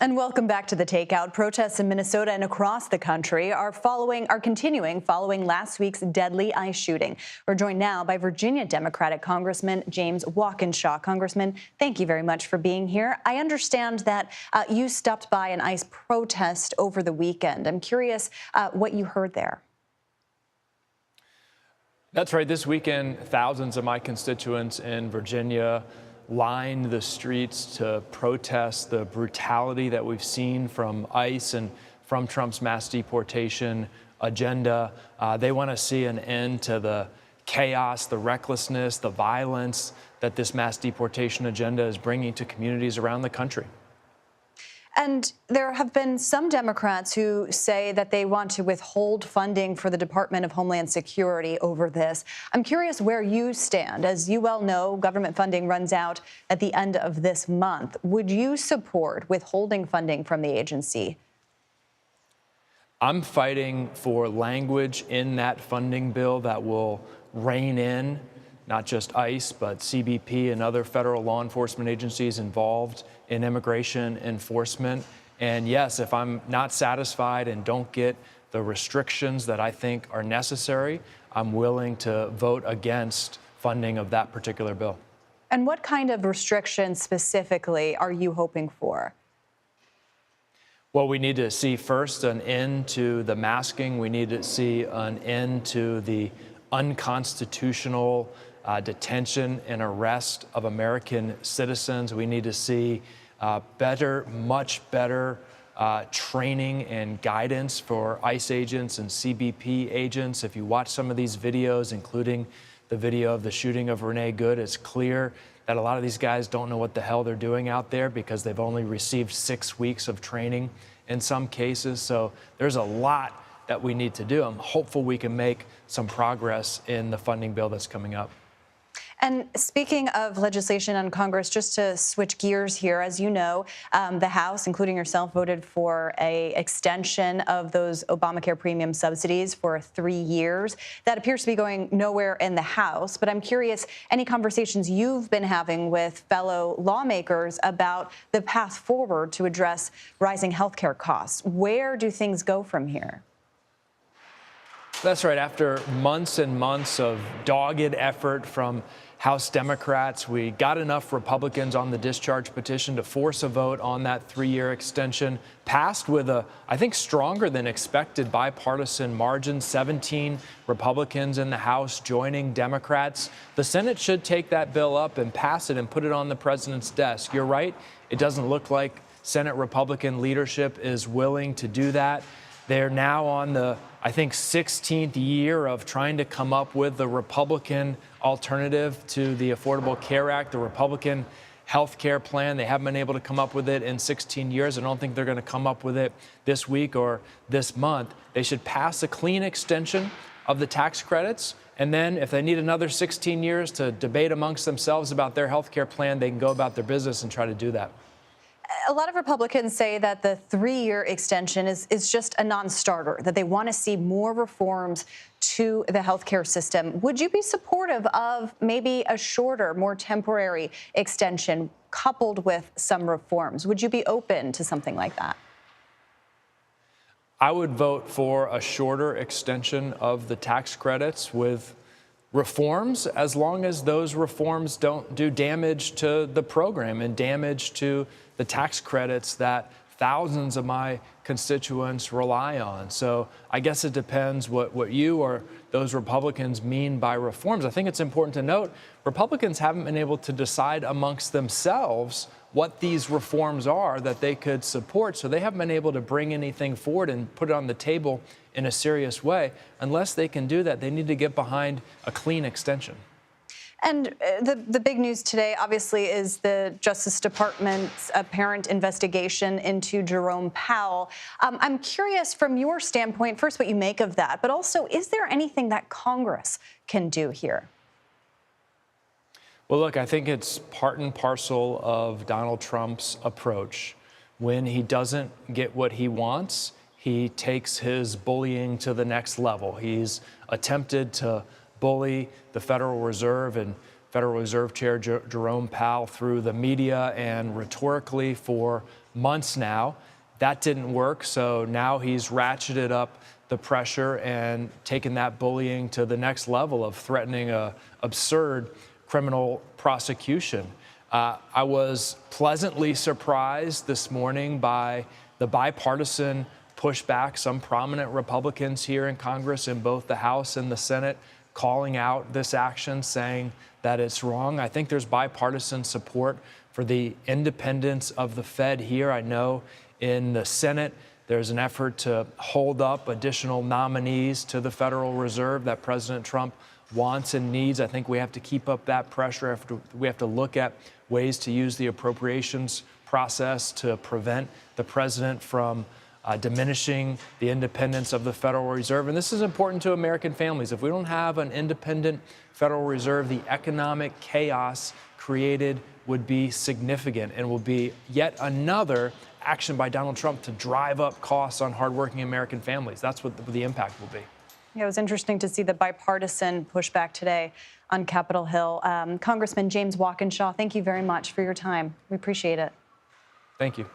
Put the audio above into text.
And welcome back to the Takeout. Protests in Minnesota and across the country are continuing following last week's deadly ICE shooting. We're joined now by Virginia Democratic Congressman James Walkinshaw. Congressman, thank you very much for being here. I understand that you stopped by an ICE protest over the weekend. I'm curious what you heard there. That's right. This weekend, thousands of my constituents in Virginia lined the streets to protest the brutality that we've seen from ICE and from Trump's mass deportation agenda. They want to see an end to the chaos, the recklessness, the violence that this mass deportation agenda is bringing to communities around the country. And there have been some Democrats who say that they want to withhold funding for the Department of Homeland Security over this. I'm curious where you stand. As you well know, government funding runs out at the end of this month. Would you support withholding funding from the agency? I'm fighting for language in that funding bill that will rein in not just ICE, but CBP and other federal law enforcement agencies involved in immigration enforcement. And yes, if I'm not satisfied and don't get the restrictions that I think are necessary, I'm willing to vote against funding of that particular bill. And what kind of restrictions specifically are you hoping for? Well, we need to see first an end to the masking. We need to see an end to the unconstitutional detention and arrest of American citizens. We need to see much better training and guidance for ICE agents and CBP agents. If you watch some of these videos, including the video of the shooting of Renee Good, it's clear that a lot of these guys don't know what the hell they're doing out there because they've only received 6 weeks of training in some cases. So there's a lot that we need to do. I'm hopeful we can make some progress in the funding bill that's coming up. And speaking of legislation on Congress, just to switch gears here, as you know, the House, including yourself, voted for an extension of those Obamacare premium subsidies for 3 years. That appears to be going nowhere in the House. But I'm curious, any conversations you've been having with fellow lawmakers about the path forward to address rising health care costs? Where do things go from here? That's right. After months and months of dogged effort from House Democrats, we got enough Republicans on the discharge petition to force a vote on that 3-year extension, passed with a, I think, stronger than expected bipartisan margin, 17 Republicans in the House joining Democrats. The Senate should take that bill up and pass it and put it on the president's desk. You're right. It doesn't look like Senate Republican leadership is willing to do that. They're now on the, I think, 16th year of trying to come up with the Republican alternative to the Affordable Care Act, the Republican health care plan. They haven't been able to come up with it in 16 years. I don't think they're going to come up with it this week or this month. They should pass a clean extension of the tax credits. And then if they need another 16 years to debate amongst themselves about their health care plan, they can go about their business and try to do that. A lot of Republicans say that the 3-year extension is just a non-starter, that they want to see more reforms to the healthcare system. Would you be supportive of maybe a shorter, more temporary extension coupled with some reforms? Would you be open to something like that? I would vote for a shorter extension of the tax credits with reforms, as long as those reforms don't do damage to the program and damage to the tax credits that thousands of my constituents rely on. So I guess it depends what you or those Republicans mean by reforms. I think it's important to note Republicans haven't been able to decide amongst themselves what these reforms are that they could support. So they haven't been able to bring anything forward and put it on the table in a serious way. Unless they can do that, they need to get behind a clean extension. And the big news today, obviously, is the Justice Department's apparent investigation into Jerome Powell. I'm curious, from your standpoint, first, what you make of that, but also, is there anything that Congress can do here? Well, look, I think it's part and parcel of Donald Trump's approach. When he doesn't get what he wants, he takes his bullying to the next level. He's attempted to bully the Federal Reserve and Federal Reserve Chair Jerome Powell through the media and rhetorically for months now. That didn't work, so now he's ratcheted up the pressure and taken that bullying to the next level of threatening a absurd criminal prosecution. I was pleasantly surprised this morning by the bipartisan pushback. Some prominent Republicans here in Congress, in both the House and the Senate, calling out this action, saying that it's wrong. I think there's bipartisan support for the independence of the Fed here. I know in the Senate, there's an effort to hold up additional nominees to the Federal Reserve that President Trump wants and needs. I think we have to keep up that pressure. We have to look at ways to use the appropriations process to prevent the president from diminishing the independence of the Federal Reserve. And this is important to American families. If we don't have an independent Federal Reserve, the economic chaos created would be significant and will be yet another action by Donald Trump to drive up costs on hardworking American families. That's what the impact will be. Yeah, it was interesting to see the bipartisan pushback today on Capitol Hill. Congressman James Walkinshaw, thank you very much for your time. We appreciate it. Thank you.